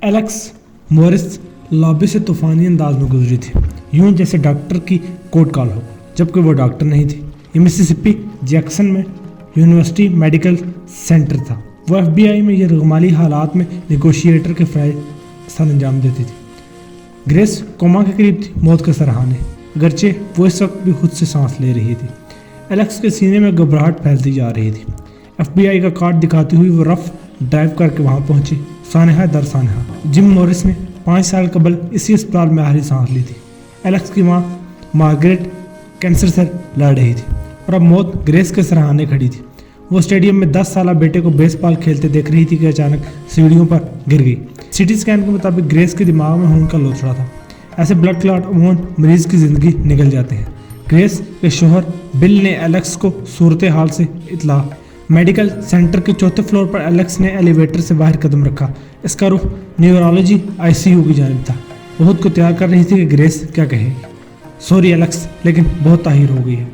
Alex Morris lobby से तूफानी अंदाज में गुजरी थी, यूं जैसे डॉक्टर की कोर्ट कॉल हो, जबकि वो डॉक्टर नहीं थी। ये मिसिसिपी जैक्सन में यूनिवर्सिटी मेडिकल सेंटर था। वो FBI में ये रुमाली हालात में नेगोशिएटर के फ़राइज़ सर अंजाम देती थी। ग्रेस कोमा के करीब थी, मौत के सरहाने, अगरचे वो इस वक्त भी खुद से सांस ले रही थी। एलेक्स के सीने में घबराहट फैलती जा रही थी। FBI का कार्ड दिखाती हुई वो रफ ड्राइव करके वहाँ पहुंची, सानहा दर सानहा। जिम मॉरिस ने 5 साल कबल इसी अस्पताल में आखिरी सांस ली थी। एलेक्स की माँ मार्गरेट कैंसर से लड़ रही थी और अब मौत ग्रेस के सराहने खड़ी थी। वो स्टेडियम में 10 साल बेटे को बेसबॉल खेलते देख रही थी कि अचानक सीढ़ियों पर गिर गई। CT स्कैन के मुताबिक ग्रेस के दिमाग में खून का लोथड़ा था। ऐसे ब्लड क्लॉट अमूमन मरीज की ज़िंदगी निकल जाते हैं। ग्रेस के शोहर बिल ने एलेक्स को सूरत हाल से इतला। मेडिकल सेंटर के 4थे फ्लोर पर एलेक्स ने एलिवेटर से बाहर कदम रखा। इसका रुख न्यूरोलॉजी ICU की जानिब था। वो खुद को तैयार कर रही थी कि ग्रेस क्या कहेगी। सॉरी एलेक्स, लेकिन बहुत ताहिर हो गई है।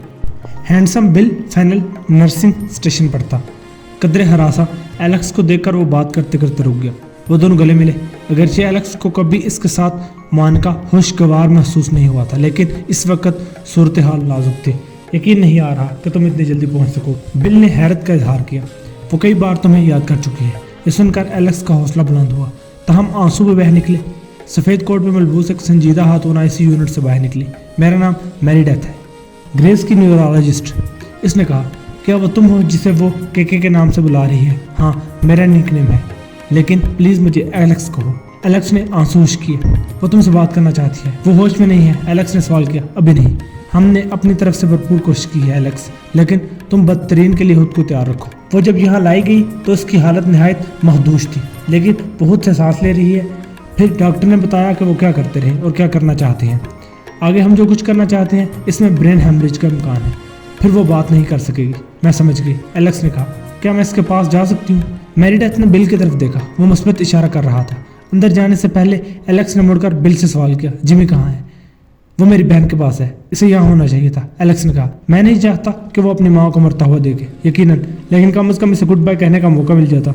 Handsome bill final nursing station पर था। कदरे हरासा एलेक्स को देखकर वो बात करते करते रुक गया। वो दोनों गले मिले। अगरचे एलेक्स को कभी इसके साथ मान का खुशगवार महसूस नहीं हुआ था, लेकिन इस वक्त सूरत हाल नाजुक थी। यकीन नहीं आ रहा कि तुम इतनी जल्दी पहुंच सको। बिल ने हैरत का इजहार किया। वो कई बार तुम्हें याद कर चुकी है। ये सुनकर एलेक्स का हौसला बुलंद हुआ, तहम आंसू में बह निकले। सफ़ेद कोट में मलबूस एक संजीदा खातून ICU यूनिट से बाहर निकली। मेरा नाम मेरीडेथ है, ग्रेस की न्यूरोलॉजिस्ट। इसने कहा, क्या वो तुम हो जिसे वो केके के नाम से बुला रही है? हाँ, मेरा निकनेम है, लेकिन प्लीज़ मुझे एलेक्स कहो। एलेक्स ने आंसू हुश किए। वो तुमसे बात करना चाहती है। वो होश में नहीं है? एलेक्स ने सवाल किया। अभी नहीं। हमने अपनी तरफ से भरपूर कोशिश की है एलेक्स, लेकिन तुम बदतरीन के लिए खुद को तैयार रखो। वो जब यहाँ लाई गई तो उसकी हालत नहायत महदूश थी, लेकिन बहुत से सांस ले रही है। फिर डॉक्टर ने बताया कि वो क्या करते रहे और क्या करना चाहते हैं। आगे हम जो कुछ करना चाहते हैं इसमें ब्रेन हेमरेज का इम्कान है। फिर वो बात नहीं कर सकेगी। मैं समझ गई, एलेक्स ने कहा। क्या मैं इसके पास जा सकती हूँ? मेरीडेथ ने बिल की तरफ देखा। वो मुस्बत इशारा कर रहा था। अंदर जाने से पहले एलेक्स ने मुड़कर बिल से सवाल किया, जिमी कहाँ है? वो मेरी बहन के पास है, इसे यहाँ होना चाहिए था। एलेक्स ने कहा, मैं नहीं चाहता कि वो अपनी माँ को मरता हुआ देखे, यकीनन, लेकिन कम से कम इसे गुड बाय कहने का मौका मिल जाता।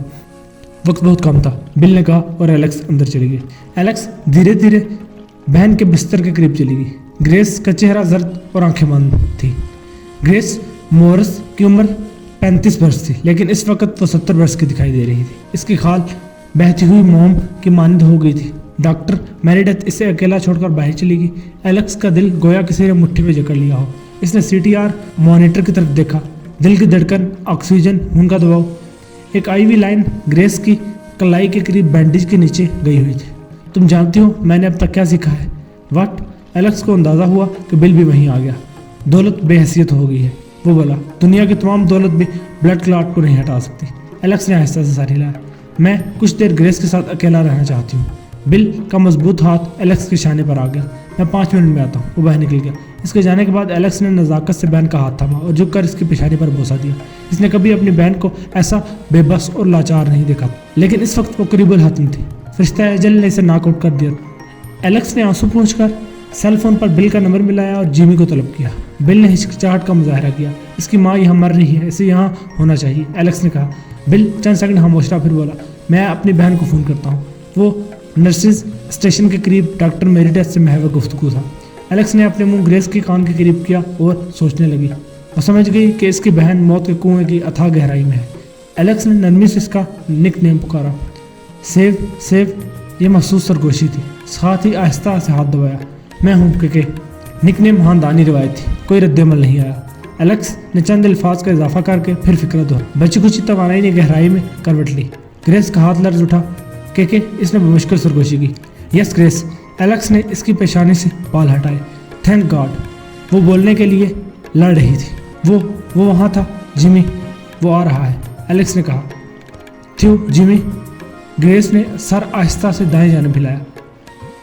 वक्त बहुत कम था, बिल ने कहा, और एलेक्स अंदर चली गई। एलेक्स धीरे धीरे बहन के बिस्तर के करीब चली गई। ग्रेस का चेहरा जर्द और आंखें बंद थी। ग्रेस मॉरिस की उम्र 35 वर्ष थी, लेकिन इस वक्त वो 70 वर्ष की दिखाई दे रही थी। इसकी खाल बहती हुई मोम की मानद हो गई थी। डॉक्टर मेरीडेथ इसे अकेला छोड़कर बाहर चली गई। एलेक्स का दिल गोया किसी ने मुट्ठी में जकड़ लिया हो। इसने CTR मॉनिटर की तरफ देखा। दिल की धड़कन, ऑक्सीजन, खून का दबाव। एक IV लाइन ग्रेस की कलाई के करीब बैंडेज के नीचे गई हुई थी। तुम जानती हो मैंने अब तक क्या सीखा है? व्हाट? एलेक्स को अंदाजा हुआ कि बिल भी वहीं आ गया। दौलत बेहैसियत हो गई है, वो बोला। दुनिया की तमाम दौलत भी ब्लड क्लॉट को नहीं हटा सकती। एलेक्स ने आहिस्ता से सर हिलाया। मैं कुछ देर ग्रेस के साथ अकेला रहना चाहती हूँ। बिल का मजबूत हाथ एलेक्स के शाने पर आ गया। मैं 5 मिनट में आता हूँ। वो बाहर निकल गया। इसके जाने के बाद एलेक्स ने नज़ाकत से बहन का हाथ थामा और झुककर इसकी पेशानी पर बोसा दिया। इसने कभी अपनी बहन को ऐसा बेबस और लाचार नहीं देखा, लेकिन इस वक्त वो करीबुल हतम थी। फरिश्ता अजल ने इसे नॉकआउट कर दिया। एलेक्स ने आंसू पोंछकर सेल फोन पर बिल का नंबर मिलाया और जिमी को तलब किया। बिल ने हिचकिचाहट का मुजाहरा किया। इसकी माँ यहाँ मर रही है, इसे यहाँ होना चाहिए, एलेक्स ने कहा। बिल चंद सेकंड खामोश रहा, फिर बोला, मैं अपनी बहन को फ़ोन करता हूँ। वो नर्सिस स्टेशन के करीब डॉक्टर मेरीडेथ से महव गुफ्तगू था। एलेक्स ने अपने मुंह ग्रेस के कान के करीब किया और सोचने लगी। वो समझ गई कि इसकी बहन मौत के कुएं की अथाह गहराई में है। एलेक्स ने नरमी से इसका निक नेम पुकारा। Save save. ये महसूस सरगोशी थी, साथ ही आहिस्ता से हाथ दबाया। मैं हूँ के निक नेम खानदानी रिवायत थी। कोई रद्दमल नहीं आया। एलेक्स ने चंद अल्फाज का इजाफा करके फिर फिक्र दोहराई। बची कुची तवानाई ने गहराई में करवट ली। ग्रेस का हाथ लर्ज उठा। के इसने मुश्किल सरगोशी की। Yes grace. एलेक्स ने इसकी पेशानी से बाल हटाए। Thank God. वो बोलने के लिए लड़ रही थी। वो वहाँ था। जिमी, वो आ रहा है, एलेक्स ने कहा। थ्यू जिमी। ग्रेस ने सर आहिस्ता से दाएं जाने हिलाया।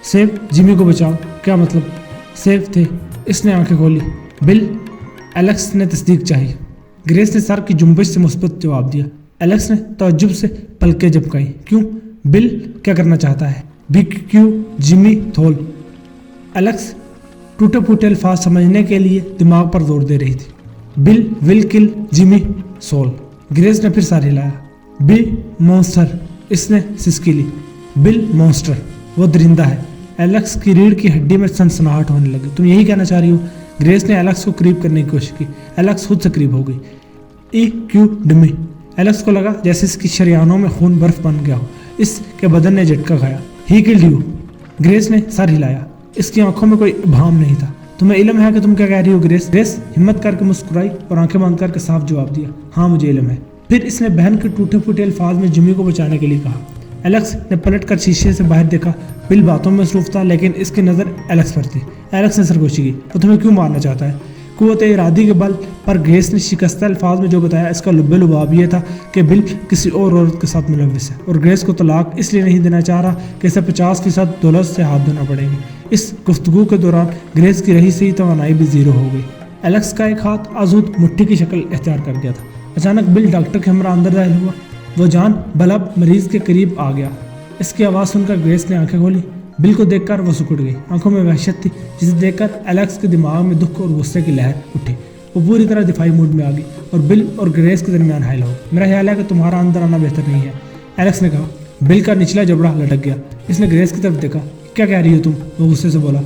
सेव, जिमी को बचाओ। क्या मतलब? Save the. इसने आंखें खोली। बिल? एलेक्स ने तस्दीक चाही। ग्रेस ने सर की जुम्बिश से मुस्बत जवाब दिया। एलेक्स ने तअज्जुब से पलकें झपकाई। क्यों? बिल क्या करना चाहता है? BQ जिमी थोल। एलेक्स टूटे फूटे अल्फाज समझने के लिए दिमाग पर जोर दे रही थी। Bill will kill Jimmy soul. Grace ने फिर सर हिलाया। Be monster. इसने सिसकी ली। बिल मॉन्स्टर, वो दरिंदा है। एलेक्स की रीढ़ की हड्डी में सनसनाहट होने लगी। तुम यही कहना चाह रही हो? ग्रेस ने एलेक्स को करीब करने की कोशिश की। एलेक्स खुद से करीब हो गई। E Q dummy. एलेक्स को लगा जैसे इसकी शरियानों में खून बर्फ बन गया हो। इसके बदन ने झटका खाया। He killed you. ग्रेस ने सर हिलाया। इसकी आंखों में कोई इब्हाम नहीं था। तुम्हें इल्म है कि तुम क्या कह रही हो ग्रेस? ग्रेस हिम्मत करके मुस्कुराई और आंखें बंद करके साफ जवाब दिया, हाँ मुझे इल्म है। फिर इसने बहन के टूटे फूटे अल्फाज में जिमी को बचाने के लिए कहा। एलेक्स ने पलट कर शीशे से बाहर देखा। बिल बातों में मसरूफ था लेकिन इसकी नज़र एलेक्स पर थी। एलेक्स ने सरगोशी की, वो तुम्हें क्यों मारना चाहता है? कुव्वत इरादी के बल पर ग्रेस ने शिकस्ता अल्फाज में जो बताया, इसका लुब्बे लुबाब ये था कि बिल किसी और औरत के साथ मुलविस है और ग्रेस को तलाक इसलिए नहीं देना चाह रहा कि इसे 50% दौलत से हाथ धोना पड़ेगा। इस गुफ्तगू के दौरान ग्रेस की रही से ही तवानाई भी जीरो हो गई। एलेक्स का एक हाथ आजूद मुट्ठी की शक्ल इख्तियार कर गया था। अचानक बिल डॉक्टर के हमरा अंदर दाखिल हुआ। वो जान बलब मरीज के करीब आ गया। इसकी आवाज़ सुनकर ग्रेस ने आंखें खोली। बिल को देखकर वो सिकुड़ गई। आंखों में वहशत थी जिसे देखकर एलेक्स के दिमाग में दुख और गुस्से की लहर उठी। वो पूरी तरह दिफाई मूड में आ गई और बिल और ग्रेस के दरमियान हायल हो। मेरा ख्याल है कि तुम्हारा अंदर आना बेहतर नहीं है, एलेक्स ने कहा। बिल का निचला जबड़ा लटक गया। इसने ग्रेस की तरफ देखा। क्या कह रही हो तुम? वो गुस्से से बोला।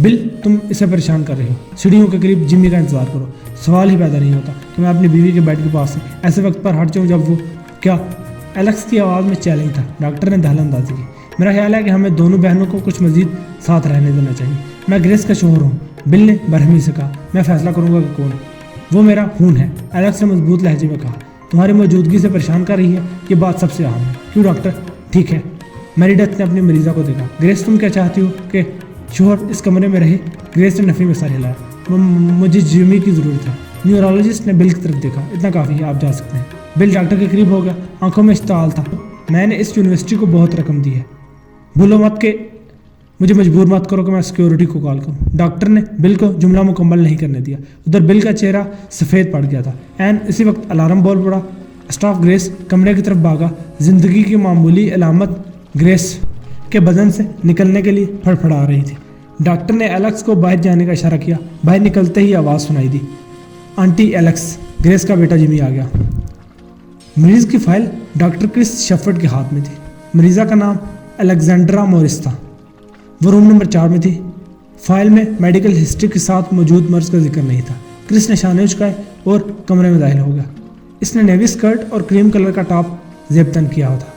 बिल तुम इसे परेशान कर रही हो। सीढ़ियों के करीब जिमी का इंतजार करो। सवाल ही पैदा नहीं होता कि मैं अपनी बीवी के बेड के पास से ऐसे वक्त पर हट जाऊँ जब वो क्या? एलेक्स की आवाज़ में चैलेंज था। डॉक्टर ने दहल अंदाजी की। मेरा ख्याल है कि हमें दोनों बहनों को कुछ मजीद साथ रहने देना चाहिए। मैं ग्रेस का शोहर हूँ, बिल ने बरहमी से कहा। मैं फैसला करूँगा कि कौन। वो मेरा खून है, एलेक्स ने मजबूत लहजे में कहा। तुम्हारी मौजूदगी से परेशान कर रही है, ये बात सबसे अहम है। क्यों डॉक्टर? ठीक है। मेरिडथ ने अपनी मरीजा को देखा। ग्रेस तुम क्या चाहती हो कि शोहर इस कमरे में रहे? ग्रेस ने नफ़ी में सर हिलाया। मुझे जिमी की ज़रूरत है। न्यूरोलॉजिस्ट ने बिल की तरफ देखा। इतना काफ़ी है, आप जा सकते हैं। बिल डॉक्टर के करीब हो गया। आंखों में इश्ताल था। मैंने इस यूनिवर्सिटी को बहुत रकम दी है, भूलो मत के मुझे मजबूर मत करो कि मैं सिक्योरिटी को कॉल करूं। डॉक्टर ने बिल को जुमला मुकम्मल नहीं करने दिया। उधर बिल का चेहरा सफ़ेद पड़ गया था। एन इसी वक्त अलार्म बोल पड़ा। स्टाफ ग्रेस कमरे की तरफ भागा। जिंदगी की मामूली अलामत ग्रेस के बदन से निकलने के लिए फड़फड़ा रही थी। डॉक्टर ने एलेक्स को बाहर जाने का इशारा किया। बाहर निकलते ही आवाज़ सुनाई दी, आंटी एलेक्स। ग्रेस का बेटा जिमी आ गया। मरीज की फाइल डॉक्टर क्रिस शेफर्ड के हाथ में थी। मरीजा का नाम अलेक्जेंड्रा मॉरिस था। वो रूम नंबर 4 में थी। फाइल में मेडिकल हिस्ट्री के साथ मौजूद मर्ज का जिक्र नहीं था। क्रिस ने शाने उचकाए और कमरे में दाखिल हो गया। इसने नेवी स्कर्ट और क्रीम कलर का टॉप जेब तन किया हुआ था।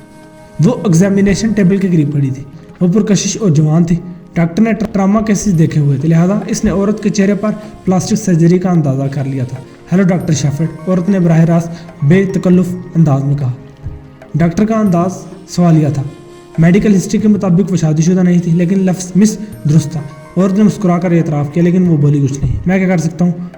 वो एग्जामिनेशन टेबल के करीब खड़ी थी। वो पुरकशिश और जवान थी। डॉक्टर ने ट्रामा केसेस देखे हुए थे, लिहाजा इसने औरत के चेहरे पर प्लास्टिक सर्जरी का अंदाज़ा कर लिया था। हेलो डॉक्टर शेफर्ड, औरत ने बराह रास्त बेतकल्लुफ़ अंदाज में कहा। डॉक्टर का अंदाज सवालिया था। मेडिकल हिस्ट्री के मुताबिक वो शादीशुदा नहीं थी, लेकिन लफ्ज़ मिस दुरुस्त था। औरत ने मुस्कुरा कर एतराफ़ किया, लेकिन वो बोली कुछ नहीं। मैं क्या कर सकता हूँ?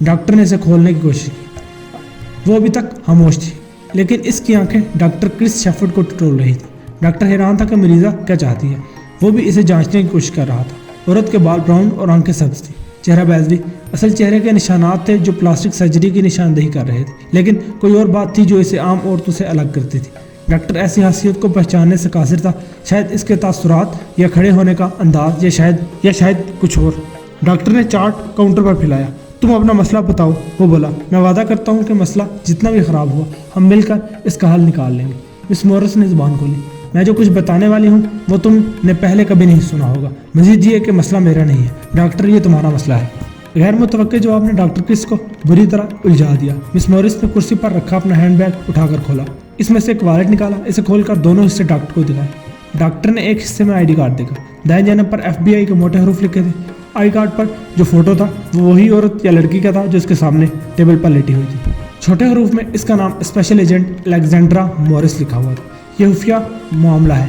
डॉक्टर ने इसे खोलने की कोशिश की। वो अभी तक खामोश थी, लेकिन इसकी आंखें डॉक्टर क्रिस शेफर्ड को टटोल रही थी। डॉक्टर हैरान था कि मरीज़ा क्या चाहती है। वो भी इसे जांचने की कोशिश कर रहा था। औरत के बाल ब्राउन और आंखें सब्ज थी, चेहरा बैजवी। असल चेहरे के निशानात थे जो प्लास्टिक सर्जरी की निशानदेही कर रहे थे, लेकिन कोई और बात थी जो इसे आम औरतों से अलग करती थी। डॉक्टर ऐसी हासियत को पहचानने से कासिर था, शायद इसके तासुरात या खड़े होने का अंदाज या शायद कुछ और। डॉक्टर ने चार्ट काउंटर पर फैलाया। तुम अपना मसला बताओ, वो बोला। मैं वादा करता हूँ कि मसला जितना भी ख़राब हुआ हम मिलकर इसका हल निकाल लेंगे। मिस मॉरिस ने ज़ुबान खोली। मैं जो कुछ बताने वाली हूँ वो तुमने पहले कभी नहीं सुना होगा। मजीद ये कि मसला मेरा नहीं है डॉक्टर, ये तुम्हारा मसला है। गैर मुतवक्के जवाब ने डॉक्टर क्रिस को बुरी तरह उलझा दिया। मिस मॉरिस ने कुर्सी पर रखा अपना हैंडबैग उठाकर खोला। इसमें से एक वॉलेट निकाला। इसे खोलकर दोनों हिस्से डॉक्टर को दिखाए। डॉक्टर ने एक हिस्से में आईडी कार्ड देखा। दाएं जानब पर FBI के मोटे हरूफ लिखे थे। आई कार्ड पर जो फोटो था वो वही औरत या लड़की का था जो इसके सामने टेबल पर लेटी हुई थी। छोटे हरूफ में इसका नाम स्पेशल एजेंट अलेक्जेंड्रा मॉरिस लिखा हुआ था। यह खुफिया मामला है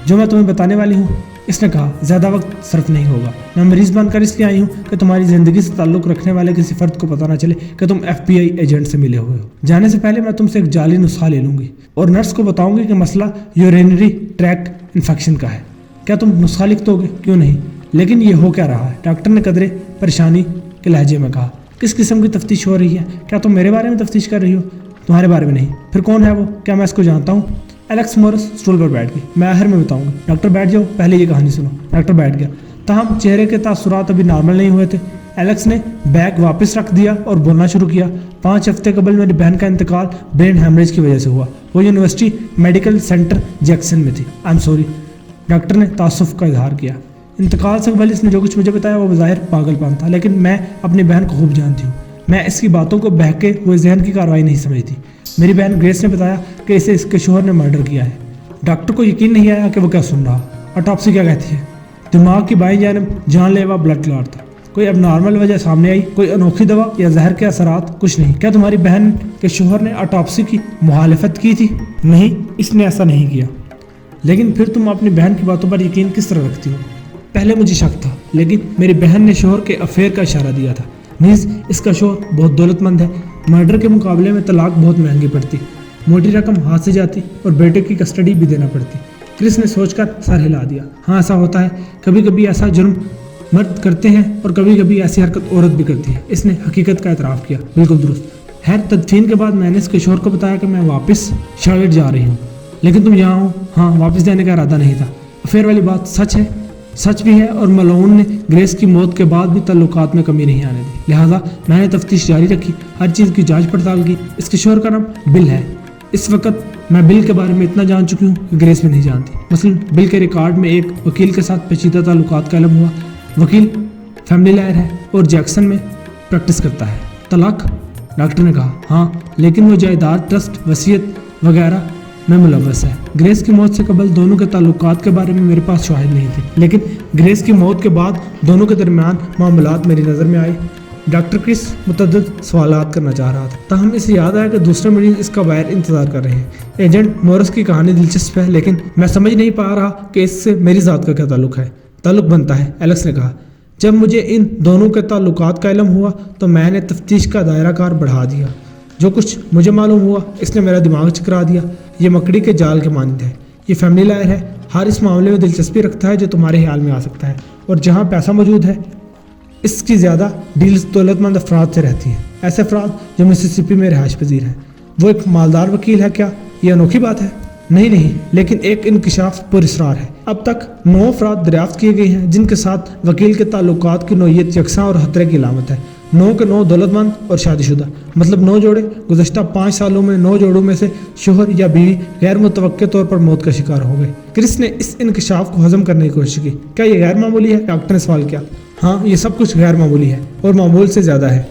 जो मैं तुम्हें बताने वाली हूँ। इसने कहा, ज़्यादा वक्त सर्फ नहीं होगा। मैं मरीज़ बनकर इसलिए आई हूँ कि तुम्हारी ज़िंदगी से ताल्लुक़ रखने वाले किसी फ़र्द को पता ना चले कि तुम FBI एजेंट से मिले हुए हो। जाने से पहले मैं तुमसे एक जाली नुस्खा ले लूँगी और नर्स को बताऊँगी कि मसला यूरिनरी ट्रैक इन्फेक्शन का है। क्या तुम नुस्खा लिख दोगे? क्यों नहीं, लेकिन ये हो क्या रहा है? डॉक्टर ने कदरे परेशानी के लहजे में कहा। किस किस्म की तफ्तीश हो रही है? क्या तुम मेरे बारे में तफ्तीश कर रही हो? तुम्हारे बारे में नहीं। फिर कौन है वो? क्या मैं इसको जानता हूँ? एलेक्स मॉरिस स्टूल पर बैठ गई। मैं आखिर में बताऊंगा। डॉक्टर बैठ जाओ, पहले ये कहानी सुनो। डॉक्टर बैठ गया। ताहम चेहरे के तासुरात अभी नॉर्मल नहीं हुए थे। एलेक्स ने बैग वापस रख दिया और बोलना शुरू किया। 5 हफ्ते कबल मेरी बहन का इंतकाल ब्रेन हेमरेज की वजह से हुआ। वो यूनिवर्सिटी मेडिकल सेंटर जैक्सन में थी। आई एम सॉरी, डॉक्टर ने तासुफ का इजहार किया। इंतकाल से कबल इसने जो कुछ मुझे बताया वो बज़ाहिर पागलपन था, लेकिन मैं अपनी बहन को खूब जानती हूँ। मैं इसकी बातों को बहके हुए जहन की कार्रवाई नहीं समझती। मेरी बहन ग्रेस ने बताया कि इसे इसके शोहर ने मर्डर किया है। डॉक्टर को यकीन नहीं आया कि वो क्या सुन रहा। ऑटोप्सी क्या कहती है? दिमाग की बाईं जानब जानलेवा ब्लड क्लॉट था। कोई अब नॉर्मल वजह सामने आई? कोई अनोखी दवा या जहर के असरात? कुछ नहीं। क्या तुम्हारी बहन के शोहर ने ऑटोप्सी की मुखालफत की थी? नहीं, इसने ऐसा नहीं किया। लेकिन फिर तुम अपनी बहन की बातों पर यकीन किस तरह रखती हो? पहले मुझे शक था, लेकिन मेरी बहन ने शोहर के अफेयर का इशारा दिया था। नीज इसका शोहर बहुत दौलतमंद है। मर्डर के मुकाबले में तलाक बहुत महंगी पड़ती, मोटी रकम हाथ से जाती और बेटे की कस्टडी भी देना पड़ती। क्रिस ने सोचकर सर हिला दिया। हाँ, ऐसा होता है। कभी कभी ऐसा जुर्म मर्द करते हैं और कभी कभी ऐसी हरकत औरत भी करती है। इसने हकीकत का एतराफ़ किया। बिल्कुल दुरुस्त। खैर, तदफीन के बाद मैंने इसके शोहर को बताया कि मैं वापस शार्लेट जा रही हूँ, लेकिन तुम यहाँ हो। हाँ, वापस जाने का इरादा नहीं था। अफेयर वाली बात सच है? सच भी है, और मलोन ने ग्रेस की मौत के बाद भी ताल्लुकात में कमी नहीं आने दी। लिहाजा मैंने तफ्तीश जारी रखी, हर चीज़ की जांच पड़ताल की। इसके शोहर का नाम बिल है। इस वक्त मैं बिल के बारे में इतना जान चुकी हूँ कि ग्रेस में नहीं जानती। मसलन बिल के रिकॉर्ड में एक वकील के साथ पेचीदा ताल्लुकात का इल्म हुआ। वकील फैमिली लॉयर है और जैक्सन में प्रैक्टिस करता है। तलाक? डॉक्टर ने कहा। हाँ, लेकिन वो जायदाद, ट्रस्ट, वसीयत वगैरह में मुलव्वस है। ग्रेस की मौत से कबल दोनों के ताल्लुकात के बारे में मेरे पास शवाहिद नहीं थे, लेकिन ग्रेस की मौत के बाद दोनों के दरमियान मामलात मेरी नज़र में आए। डॉक्टर क्रिस मुतअद्दिद सवालात करना चाह रहा था, ताहम इसे याद आया कि दूसरे मरीज इसका बाहर इंतजार कर रहे हैं। एजेंट मोरिस की कहानी दिलचस्प है, लेकिन मैं समझ नहीं पा रहा कि इससे मेरी ज़ात का क्या ताल्लुक है। ताल्लुक बनता है, एलेक्स ने कहा। जब मुझे इन दोनों के ताल्लुकात का इल्म हुआ तो मैंने तफ्तीश का दायरा कार बढ़ा दिया। जो कुछ मुझे मालूम हुआ इसने मेरा दिमाग चकरा दिया। ये मकड़ी के जाल के मानद है। ये फैमिली लॉयर है, हर इस मामले में दिलचस्पी रखता है जो तुम्हारे ख्याल में आ सकता है, और जहाँ पैसा मौजूद है इसकी ज़्यादा डील्स दौलतमंद अफराद से रहती हैं, ऐसे अफराद जो मिसिसिपी में रिहाइश पजीर हैं। वो एक मालदार वकील है क्या? ये अनोखी बात है? नहीं, लेकिन एक इंकिशाफ पुरस्रार है। अब तक 9 अफराद दरियाफ्त किए गए हैं जिनके साथ वकील के ताल्लुकात की नौयत यकसा और खतरे की अलामत है। 9 के 9 दौलतमंद और शादीशुदा, मतलब 9 जोड़े। गुज़श्ता 5 सालों में 9 जोड़ों में से शोहर या बीवी गैर मुतवक्के तौर पर मौत का शिकार हो गए। क्रिस ने इस इंकिशाफ को हजम करने की कोशिश की। क्या ये गैर मामूली है? डॉक्टर ने सवाल किया। हाँ, ये सब कुछ गैर मामूली है और मामूल से ज़्यादा है।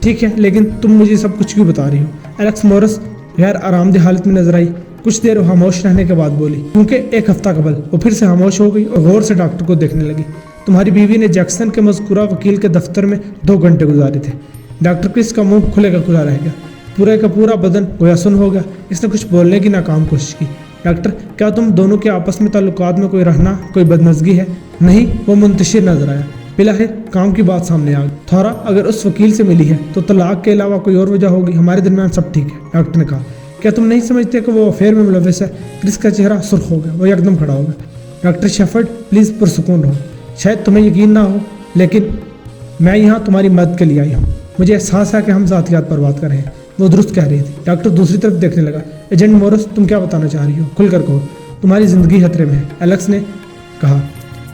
ठीक है, लेकिन तुम मुझे सब कुछ क्यों बता रही हो? एलेक्स मोरिस गैर आरामदेह हालत में नजर आई। कुछ देर खामोश रहने के बाद बोली, क्योंकि 1 हफ्ता कबल वो फिर से खामोश हो गई और गौर से डॉक्टर को देखने लगी। तुम्हारी बीवी ने जैक्सन के मज़कूरा वकील के दफ्तर में 2 घंटे गुजारे थे। डॉक्टर क्रिस का मुंह खुले का खुला रह गया, पूरे का पूरा बदन गोया सुन हो गया। इसने कुछ बोलने की नाकाम कोशिश की। डॉक्टर, क्या तुम दोनों के आपस में ताल्लुकात में कोई रहना, कोई बदनज़गी है? नहीं, वो मुंतशिर नजर आया। बिलाखिर काम की बात सामने आ गई। थोड़ा अगर उस वकील से मिली है तो तलाक के अलावा कोई और वजह होगी। हमारे दरमियान सब ठीक है, डॉक्टर ने कहा। क्या तुम नहीं समझते कि वो अफेयर में मुलव्वस है? क्रिस का चेहरा सुर्ख हो गया, वो एकदम खड़ा हो गया। डॉक्टर शेफर्ड, प्लीज़ पुरसुकून रहो। शायद तुम्हें यकीन ना हो, लेकिन मैं यहाँ तुम्हारी मदद के लिए आई हूँ। मुझे एहसास है कि हम ज़ातियात पर बात कर रहे हैं। वो दुरुस्त कह रही थी। डॉक्टर दूसरी तरफ देखने लगा। एजेंट मोरिस, तुम क्या बताना चाह रही हो? खुलकर कहो। तुम्हारी ज़िंदगी खतरे में है, एलेक्स ने कहा।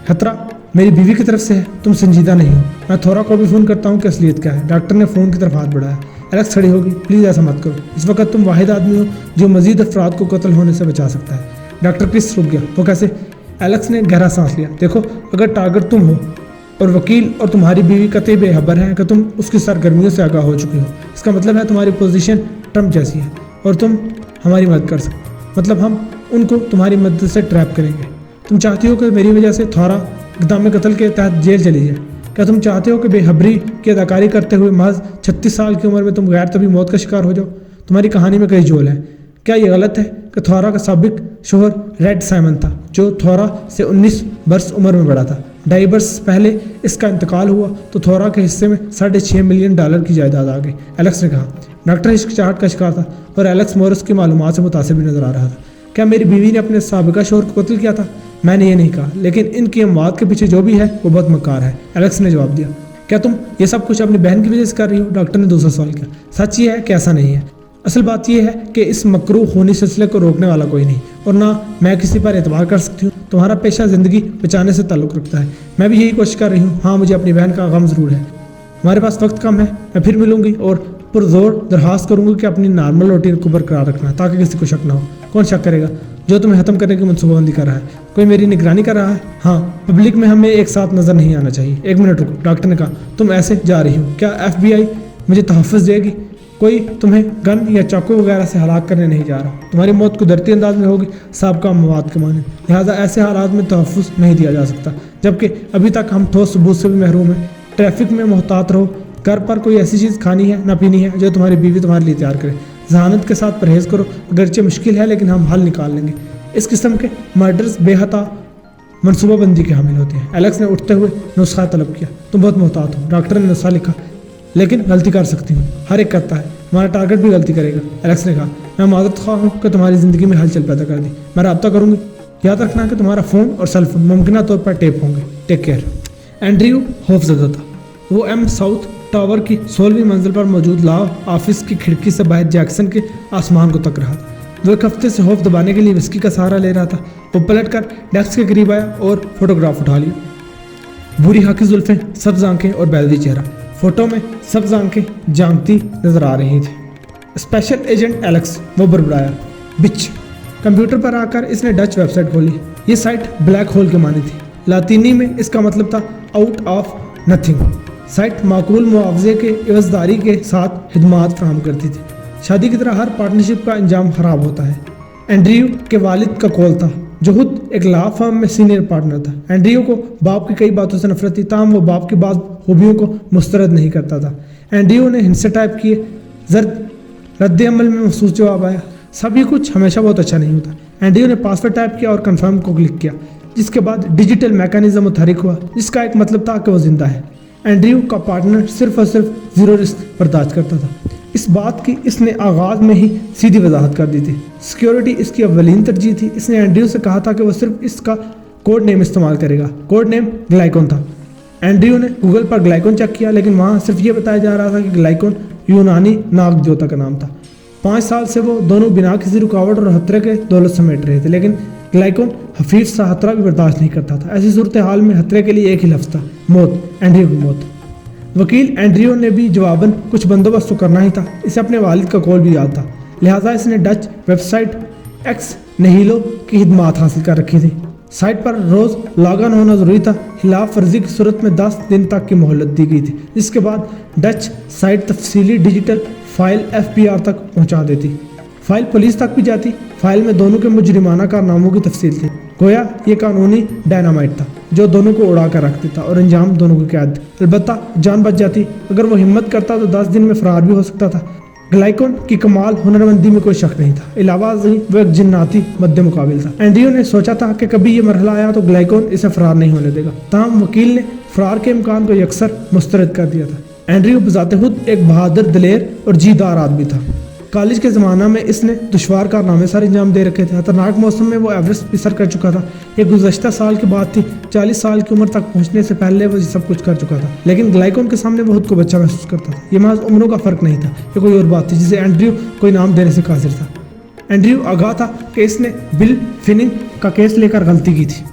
खतरा मेरी बीवी की तरफ से है। तुम संजीदा नहीं हो। मैं थोड़ा को भी फ़ोन करता हूँ कि असलियत क्या है। डॉक्टर ने फ़ोन की तरफ हाथ बढ़ाया। एलेक्स खड़ी होगी। प्लीज़ ऐसा मत करो। इस वक्त तुम वाहिद आदमी हो जो मजीद अफराद को कत्ल होने से बचा सकता है। डॉक्टर क्रिस रुक गया। वो कैसे? एलेक्स ने गहरा सांस लिया। देखो, अगर टारगेट तुम हो और वकील और तुम्हारी बीवी कतई बेखबर हैं कि तुम उसकी सरगर्मियों से आगाह हो चुके हो, इसका मतलब है तुम्हारी पोजीशन ट्रम्प जैसी है और तुम हमारी मदद कर सकते हो। मतलब हम उनको तुम्हारी मदद से ट्रैप करेंगे। तुम चाहती हो कि मेरी वजह से थोड़ा इक़दाम कत्ल के तहत जेल चली जाए? क्या तुम चाहते हो कि बेखबरी की अदाकारी करते हुए महज 36 साल की उम्र में तुम गैर तभी मौत का शिकार हो जाओ? तुम्हारी कहानी में कई झोल है। क्या ये गलत है कि थोरा का साबिक शोहर रेड साइमन था, जो थोरा से 19 बरस उम्र में बड़ा था? 2.5 बरस पहले इसका इंतकाल हुआ तो थोरा के हिस्से में $6.5 मिलियन की जायदाद आ गई, एलेक्स ने कहा। डॉक्टर हिचकिचाहट का शिकार था और एलेक्स मोरिस की मालूमात से मुतासिर भी नजर आ रहा था। क्या मेरी बीवी ने अपने साबिका शोहर को कत्ल किया था? मैंने ये नहीं कहा, लेकिन इनकी अमवात के पीछे जो भी है वो बहुत मकार है, एलेक्स ने जवाब दिया। क्या तुम ये सब कुछ अपनी बहन की वजह से कर रही हो? डॉक्टर ने दूसरा सवाल किया। सच ये है कि ऐसा नहीं है। असल बात यह है कि इस मकरूह खूनी सिलसिले को रोकने वाला कोई नहीं, और ना मैं किसी पर एतबार कर सकती हूँ। तुम्हारा पेशा ज़िंदगी बचाने से ताल्लुक़ रखता है। मैं भी यही कोशिश कर रही हूँ। हाँ, मुझे अपनी बहन का गम ज़रूर है। हमारे पास वक्त कम है, मैं फिर मिलूंगी और पुरजोर दरखास्त करूंगी कि अपनी नॉर्मल रूटीन को बरकरार रखना ताकि किसी को शक ना हो। कौन शक करेगा? जो तुम्हें खत्म करने की मनसूबाबंदी कर रहा है। कोई मेरी निगरानी कर रहा है? हाँ, पब्लिक में हमें एक साथ नजर नहीं आना चाहिए। 1 मिनट रुको, डॉक्टर ने कहा। तुम ऐसे जा रही हो? क्या FBI मुझे तहफ़्फ़ुज़ देगी? कोई तुम्हें गन या चाकू वगैरह से हलाक करने नहीं जा रहा। तुम्हारी मौत कुदरती अंदाज में होगी, साबका मवाद के माने, लिहाजा ऐसे हालात में तहफ़्फ़ुज़ नहीं दिया जा सकता। जबकि अभी तक हम ठोस सबूत से भी महरूम हैं। ट्रैफिक में मोहतात रहो। घर पर कोई ऐसी चीज़ खानी है ना पीनी है जो तुम्हारी बीवी तुम्हारे लिए तैयार करे। जहानत के साथ परहेज़ करो। अगरचे मुश्किल है लेकिन हम हल निकाल लेंगे। इस किस्म के मर्डर्स बेहता मनसूबाबंदी के हामिल होते हैं। एलेक्स ने उठते हुए नुस्खा तलब किया। तुम बहुत मोहतात हो। डॉक्टर ने नुस्खा लिखा। लेकिन गलती कर सकती हूँ, हर एक करता है। हमारा टारगेट भी गलती करेगा। एलेक्स ने कहा। मैं मादरत ख्वाह हूँ कि तुम्हारी ज़िंदगी में हलचल पैदा कर दी। मैं रब्ता करूँगी। याद रखना कि तुम्हारा फ़ोन और सेल फोन मुमकिन तौर पर टेप होंगे। Take care. एंड्रयू खौफजदा था। वो M साउथ टावर की 16वीं मंजिल पर मौजूद लॉ ऑफिस की खिड़की से बाहर जैक्सन के आसमान को तक रहा था। वो एक हफ्ते से खौफ दबाने के लिए विस्की का सहारा ले रहा था। वो पलटकर डेस्क के करीब आया और फोटोग्राफ उठा लिया। बुरी हाकी जुल्फें, सब्ज आंखें और बैलवी चेहरा। फोटो में सब्ज आंखें जांगती नजर आ रही थी। स्पेशल एजेंट एलेक्स, वो बड़बड़ाया। बिच। कंप्यूटर पर आकर इसने डच वेबसाइट खोली। ये साइट ब्लैक होल के मानी थी। लातीनी में इसका मतलब था आउट ऑफ नथिंग। साइट माकूल मुआवजे के एवजदारी के साथ खिदमात फराहम करती थी। शादी की तरह हर पार्टनरशिप का अंजाम खराब होता है। एंड्रयू के वालिद का कॉल था, जो खुद एक लॉ फर्म में सीनियर पार्टनर था। एंड्रयू को बाप की कई बातों से नफरत थी, ताहम वो बाप की बात खूबियों को मुस्तरद नहीं करता था। एंड्रयू ने हिंसे टाइप किए। जर्द रद्द अमल में महसूस जवाब आया। सभी कुछ हमेशा बहुत अच्छा नहीं होता। एंड्रयू ने पासवर्ड टाइप किया और कन्फर्म को क्लिक किया, जिसके बाद डिजिटल मैकेनिज्म मुतहरिक हुआ, जिसका एक मतलब था कि वो जिंदा है। एंड्रयू का पार्टनर सिर्फ और सिर्फ जीरो रिस्क बर्दाश्त करता था। इस बात की इसने आगाज में ही सीधी वजाहत कर दी थी। सिक्योरिटी इसकी अव्वलीन तरजीह थी। इसने एंड्रयू से कहा था कि वो सिर्फ इसका कोड नेम इस्तेमाल करेगा। कोड नेम ग्लाइकॉन था। एंड्रयू ने गूगल पर ग्लाइकॉन चेक किया, लेकिन वहाँ सिर्फ ये बताया जा रहा था कि ग्लाइकॉन यूनानी नाग देवता का नाम था। 5 साल से वो दोनों बिना किसी रुकावट और खतरे के दौलत समेट रहे थे, लेकिन ग्लाइकॉन हफीज सा खतरा भी बर्दाश्त नहीं करता था। ऐसी सूरत हाल में खतरे के लिए एक ही लफ्ज़ था, मौत। एंड्रयू की मौत। वकील एंड्रयू ने भी जवाबन कुछ बंदोबस्त तो करना ही था। इसे अपने वालिद का कॉल भी याद था, लिहाजा इसने डच वेबसाइट एक्स नहीलो की खिदमात हासिल कर रखी थी। साइट पर रोज़ लॉग ऑन होना ज़रूरी था। खिलाफ वर्जी की सूरत में 10 दिन तक की मोहलत दी गई थी, जिसके बाद डच साइट तफसीली डिजिटल फाइल FBR तक पहुंचा देती। फाइल पुलिस तक भी जाती। फाइल में दोनों के मुजरिमाना कारनामों की तफसील थी। गोया ये कानूनी डायनामाइट था जो दोनों को उड़ा कर रख देता और अंजाम दोनों को कैद। अलबत्ता जान बच जाती। अगर वो हिम्मत करता तो 10 दिन में फरार भी हो सकता था। ग्लाइकॉन की कमाल हुनरमंदी में कोई शक नहीं था। अलावा वो एक जिन्नाती मद्दे मुकाबिल था। एंड्रयू ने सोचा था कि कभी ये मरहला आया तो ग्लाइकॉन इसे फरार नहीं होने देगा। ताहम वकील ने फरार के इम्कान को यकसर मुस्तरद कर दिया था। एंड्रयू बजाते खुद एक बहादुर, दिलेर और जीदार आदमी था। कॉलेज के ज़माना में इसने दुश्वार कारनामे सारे अंजाम दे रखे थे। खतरनाक मौसम में वो एवरेस्ट भी सर कर चुका था। ये गुज़श्ता साल की बात थी। 40 साल की उम्र तक पहुंचने से पहले वो सब कुछ कर चुका था, लेकिन ग्लाइकॉन के सामने वो खुद को बच्चा महसूस करता था। ये महज उम्रों का फ़र्क नहीं था, ये कोई और बात थी जिसे एंड्रयू कोई नाम देने से कासिर था। एंड्रयू आगाह था कि इसने बिल फिनिंग का केस लेकर गलती की थी।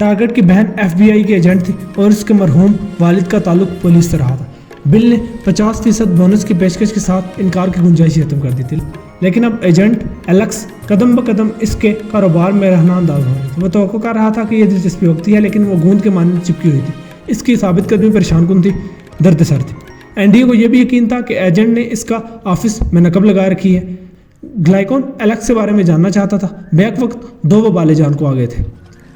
टारगेट की बहन FBI की एजेंट थी और इसके मरहूम वालिद का ताल्लुक पुलिस से रहा था। बिल ने 50% बोनस की पेशकश के साथ इनकार की गुंजाइश खत्म कर दी थी, लेकिन अब एजेंट एलेक्स कदम ब कदम इसके कारोबार में रहना अंदाज हो रही थी। वो तवक्को कर रहा था कि यह दिलचस्पी होती है, लेकिन वो गूंद के मानने चिपकी हुई थी। इसकी साबित कदमी परेशान कुन थी, दर्द सर थी। एंड्रयू को यह भी यकीन था कि एजेंट ने इसका ऑफिस में नकब लगा रखी है। ग्लाइकॉन एलेक्स के बारे में जानना चाहता था। बैक वक्त 2 वबाले जान को आ गए थे।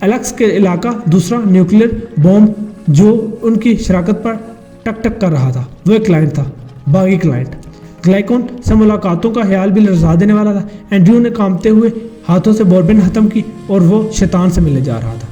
एलेक्स के इलाका दूसरा न्यूक्लियर बॉम्ब जो उनकी शराकत पर टक टक कर रहा था, वो एक क्लाइंट था, बागी क्लाइंट। ग्लाइकॉन से मुलाकातों का ख्याल भी लर्जा देने वाला था। एंड्रयू ने कांपते हुए हाथों से बोरबिन खत्म की और वो शैतान से मिलने जा रहा था।